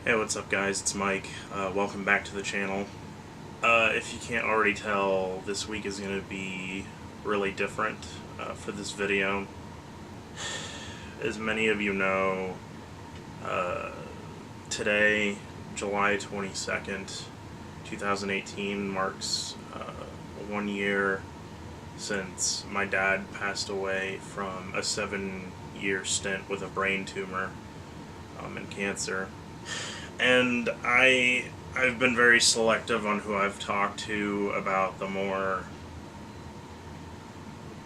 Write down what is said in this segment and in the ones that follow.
Hey, what's up guys, it's Mike. Welcome back to the channel. If you can't already tell, this week is going to be really different for this video. As many of you know, uh, today, July 22nd, 2018, marks 1 year since my dad passed away from a 7-year stint with a brain tumor and cancer. And I've been very selective on who I've talked to about the more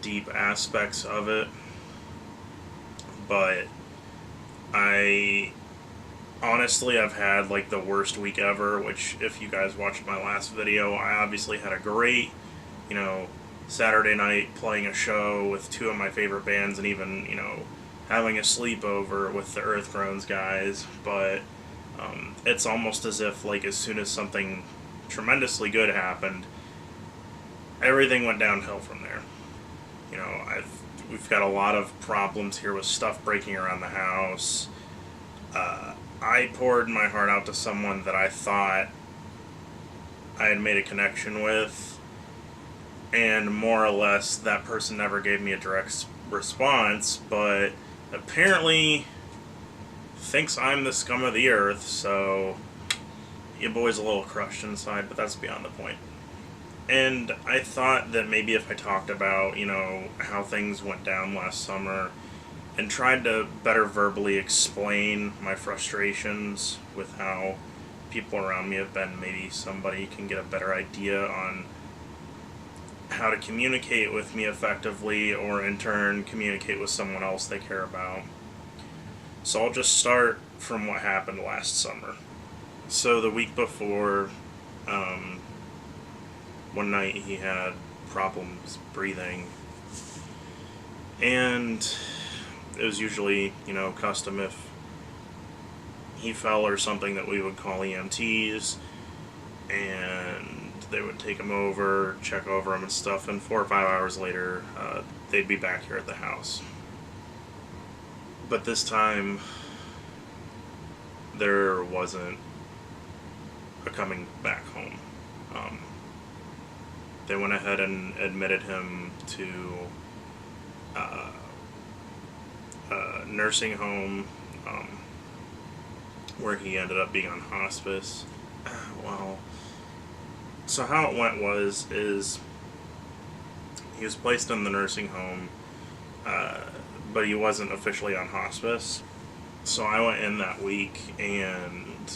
deep aspects of it, but I honestly I've had like the worst week ever, which if you guys watched my last video, I obviously had a great, you know, Saturday night playing a show with two of my favorite bands and even, having a sleepover with the Earth Groans guys, but it's almost as if, like, as soon as something tremendously good happened, everything went downhill from there. We've got a lot of problems here with stuff breaking around the house. I poured my heart out to someone that I thought I had made a connection with, and more or less that person never gave me a direct response, but apparently thinks I'm the scum of the earth, so your boy's a little crushed inside, but that's beyond the point. And I thought that maybe if I talked about, how things went down last summer and tried to better verbally explain my frustrations with how people around me have been, maybe somebody can get a better idea on how to communicate with me effectively, or in turn communicate with someone else they care about. So I'll just start from what happened last summer. So the week before, one night he had problems breathing, and it was usually, custom if he fell or something that we would call EMTs, and they would take him over, check over him and stuff, and 4 or 5 hours later, they'd be back here at the house. But this time, there wasn't a coming back home. They went ahead and admitted him to a nursing home, where he ended up being on hospice. Well, so how it went is he was placed in the nursing home, but he wasn't officially on hospice. So I went in that week, and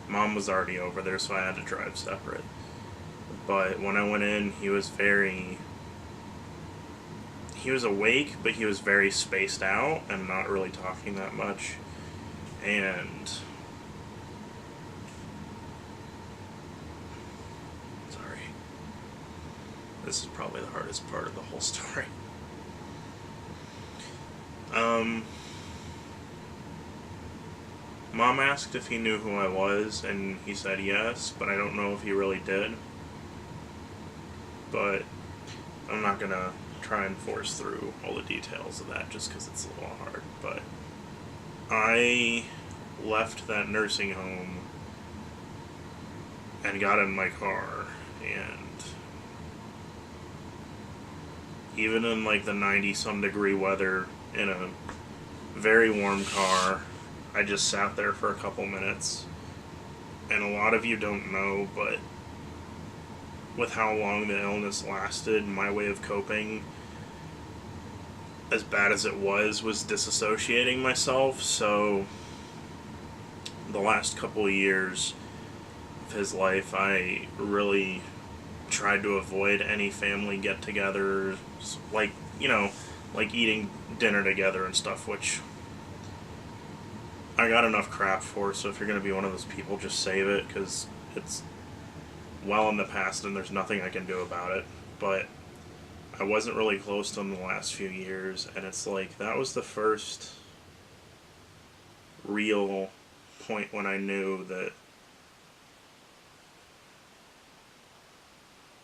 Mom was already over there, so I had to drive separate. But when I went in, he was awake, but he was very spaced out and not really talking that much. And sorry, this is probably the hardest part of the whole story. Mom asked if he knew who I was, and he said yes, but I don't know if he really did. But I'm not gonna try and force through all the details of that just because it's a little hard. But I left that nursing home and got in my car, and even in like the 90-some degree weather in a very warm car, I just sat there for a couple minutes. And a lot of you don't know, but with how long the illness lasted, my way of coping, as bad as it was disassociating myself. So the last couple of years of his life, I really tried to avoid any family get-togethers, like eating dinner together and stuff, which I got enough crap for. So if you're going to be one of those people, just save it, because it's well in the past and there's nothing I can do about it. But I wasn't really close to him the last few years, and it's like that was the first real point when I knew that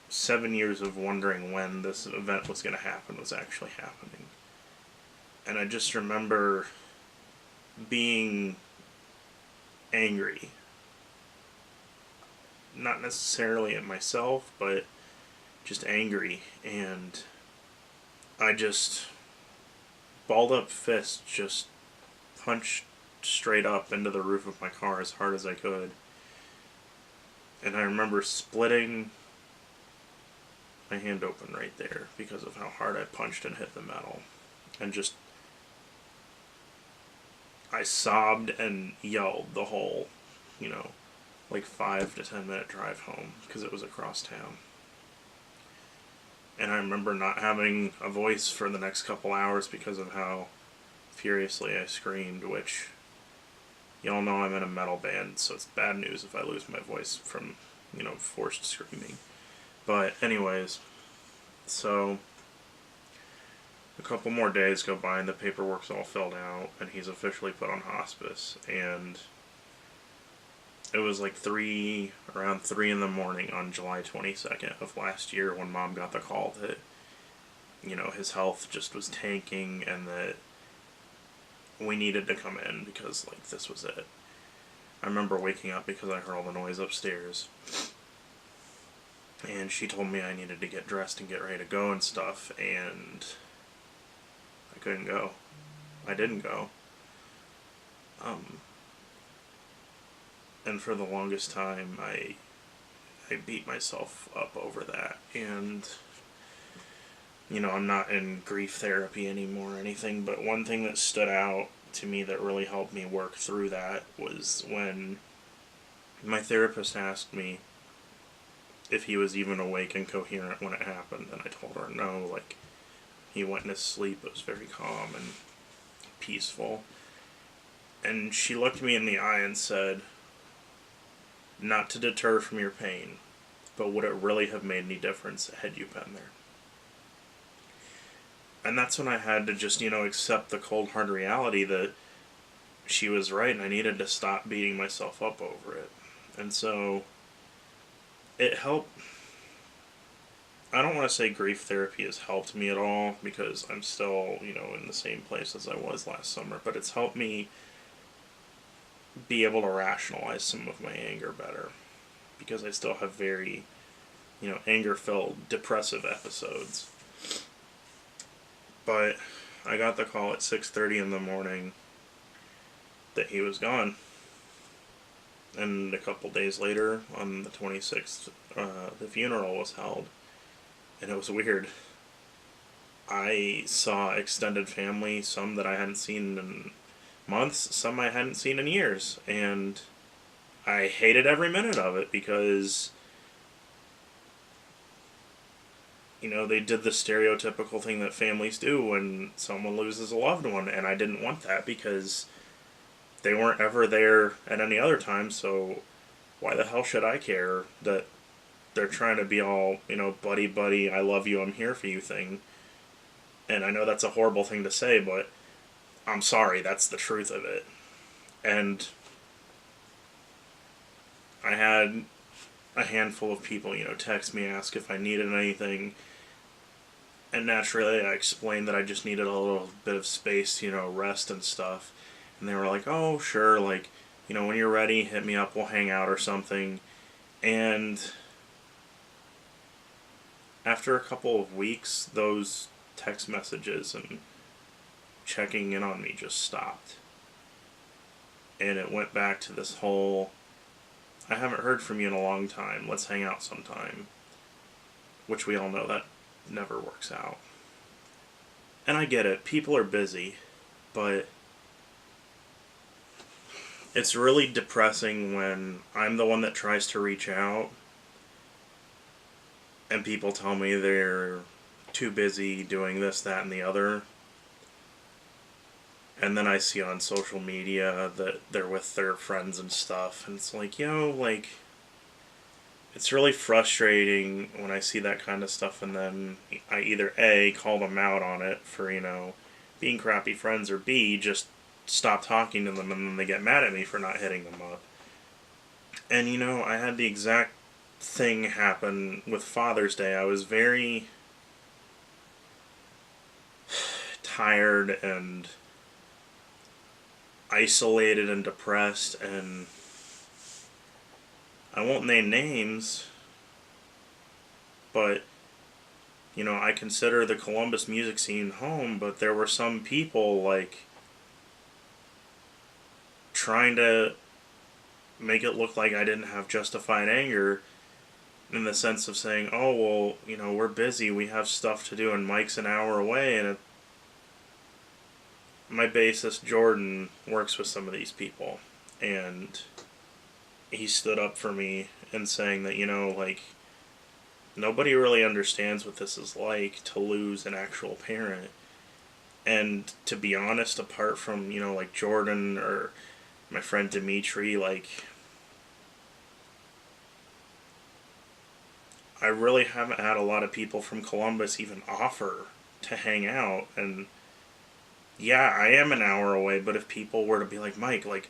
7 years of wondering when this event was going to happen was actually happening. And I just remember being angry. Not necessarily at myself, but just angry. And I just balled up fist, just punched straight up into the roof of my car as hard as I could. And I remember splitting my hand open right there because of how hard I punched and hit the metal. And just, I sobbed and yelled the whole, like 5 to 10 minute drive home because it was across town. And I remember not having a voice for the next couple hours because of how furiously I screamed, which y'all know I'm in a metal band, so it's bad news if I lose my voice from, forced screaming. But anyways, so a couple more days go by and the paperwork's all filled out and he's officially put on hospice. And it was like around 3 in the morning on July 22nd of last year when Mom got the call that, his health just was tanking and that we needed to come in because, like, this was it. I remember waking up because I heard all the noise upstairs. And she told me I needed to get dressed and get ready to go and stuff, and I couldn't go. I didn't go. And for the longest time, I beat myself up over that. And, I'm not in grief therapy anymore or anything, but one thing that stood out to me that really helped me work through that was when my therapist asked me if he was even awake and coherent when it happened, and I told her no, like, he went in his sleep, it was very calm and peaceful. And she looked me in the eye and said, not to deter from your pain, but would it really have made any difference had you been there? And that's when I had to just, accept the cold hard reality that she was right and I needed to stop beating myself up over it. And so it helped. I don't want to say grief therapy has helped me at all because I'm still, in the same place as I was last summer, but it's helped me be able to rationalize some of my anger better because I still have very, anger-filled, depressive episodes. But I got the call at 6:30 in the morning that he was gone. And a couple days later, on the 26th, the funeral was held. And it was weird. I saw extended family, some that I hadn't seen in months, some I hadn't seen in years. And I hated every minute of it because, they did the stereotypical thing that families do when someone loses a loved one. And I didn't want that because they weren't ever there at any other time, so why the hell should I care that they're trying to be all, buddy, buddy, I love you, I'm here for you thing. And I know that's a horrible thing to say, but I'm sorry, that's the truth of it. And I had a handful of people, text me, ask if I needed anything. And naturally, I explained that I just needed a little bit of space, rest and stuff. And they were like, oh, sure, like, when you're ready, hit me up, we'll hang out or something. And after a couple of weeks, those text messages and checking in on me just stopped. And it went back to this whole, I haven't heard from you in a long time, let's hang out sometime. Which we all know that never works out. And I get it, people are busy, but it's really depressing when I'm the one that tries to reach out and people tell me they're too busy doing this, that, and the other. And then I see on social media that they're with their friends and stuff. And it's like, it's really frustrating when I see that kind of stuff and then I either A, call them out on it for, being crappy friends, or B, just stop talking to them and then they get mad at me for not hitting them up. And I had the exact thing happen with Father's Day. I was very tired and isolated and depressed, and I won't name names, but you know, I consider the Columbus music scene home, but there were some people like trying to make it look like I didn't have justified anger, in the sense of saying, oh, well, you know, we're busy, we have stuff to do, and Mike's an hour away, and my bassist, Jordan, works with some of these people, and he stood up for me in saying that, you know, like, nobody really understands what this is like to lose an actual parent. And to be honest, apart from, you know, like Jordan or my friend Dimitri, like, I really haven't had a lot of people from Columbus even offer to hang out. And yeah, I am an hour away, but if people were to be like, Mike, like,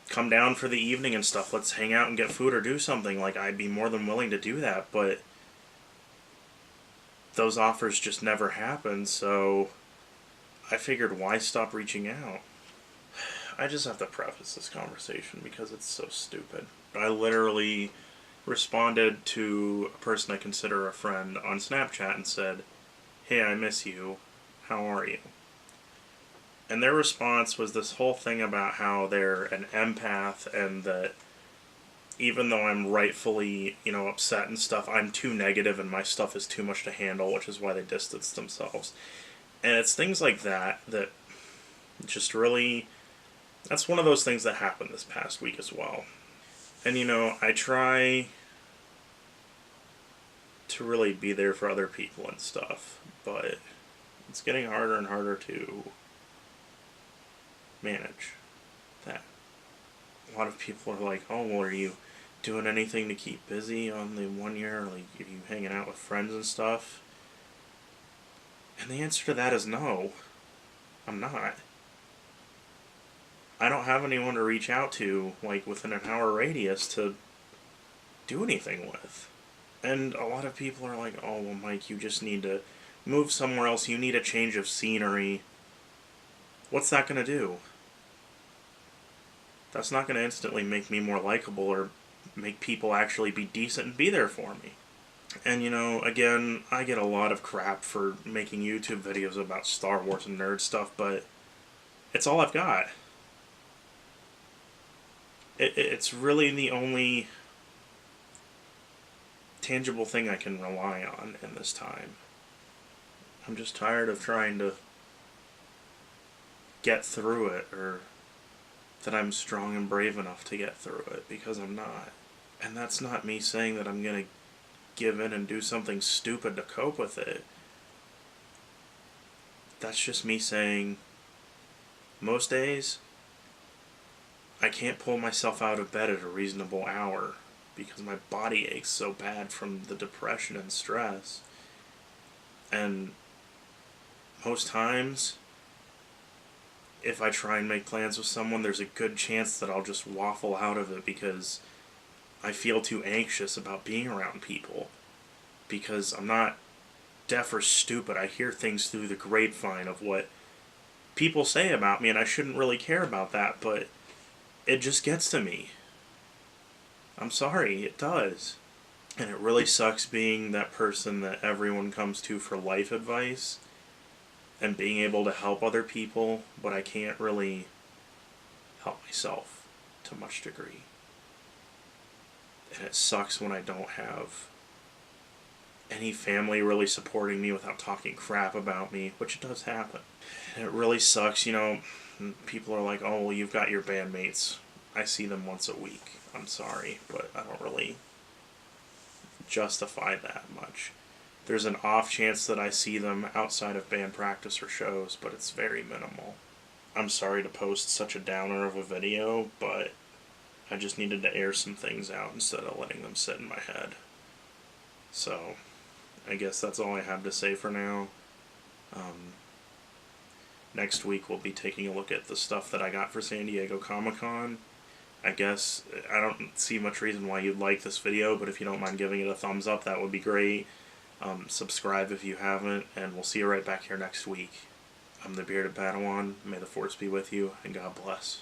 come down for the evening and stuff, let's hang out and get food or do something, like, I'd be more than willing to do that. But those offers just never happened, so I figured, why stop reaching out? I just have to preface this conversation because it's so stupid. I literally responded to a person I consider a friend on Snapchat and said, hey, I miss you. How are you? And their response was this whole thing about how they're an empath and that even though I'm rightfully, you know, upset and stuff, I'm too negative and my stuff is too much to handle, which is why they distance themselves. And it's things like that that just really, that's one of those things that happened this past week as well. And you know, I try to really be there for other people and stuff, but it's getting harder and harder to manage that. A lot of people are like, oh, well, are you doing anything to keep busy on the 1 year? Like, are you hanging out with friends and stuff? And the answer to that is no. I'm not. I don't have anyone to reach out to, like, within an hour radius to do anything with. And a lot of people are like, oh, well, Mike, you just need to move somewhere else. You need a change of scenery. What's that going to do? That's not going to instantly make me more likable or make people actually be decent and be there for me. And, you know, again, I get a lot of crap for making YouTube videos about Star Wars and nerd stuff, but it's all I've got. It's really the only tangible thing I can rely on in this time. I'm just tired of trying to get through it, or that I'm strong and brave enough to get through it, because I'm not. And that's not me saying that I'm going to give in and do something stupid to cope with it. That's just me saying, most days, I can't pull myself out of bed at a reasonable hour because my body aches so bad from the depression and stress. And most times, if I try and make plans with someone, there's a good chance that I'll just waffle out of it because I feel too anxious about being around people. Because I'm not deaf or stupid. I hear things through the grapevine of what people say about me, and I shouldn't really care about that, but it just gets to me. I'm sorry, it does. And it really sucks being that person that everyone comes to for life advice and being able to help other people, but I can't really help myself to much degree. And it sucks when I don't have any family really supporting me without talking crap about me, which does happen. And it really sucks, you know, people are like, oh, well, you've got your bandmates. I see them once a week. I'm sorry, but I don't really justify that much. There's an off chance that I see them outside of band practice or shows, but it's very minimal. I'm sorry to post such a downer of a video, but I just needed to air some things out instead of letting them sit in my head. So, I guess that's all I have to say for now. Next week we'll be taking a look at the stuff that I got for San Diego Comic-Con. I guess I don't see much reason why you'd like this video, but if you don't mind giving it a thumbs up, that would be great. Subscribe if you haven't, and we'll see you right back here next week. I'm the bearded Padawan. May the Force be with you, and God bless.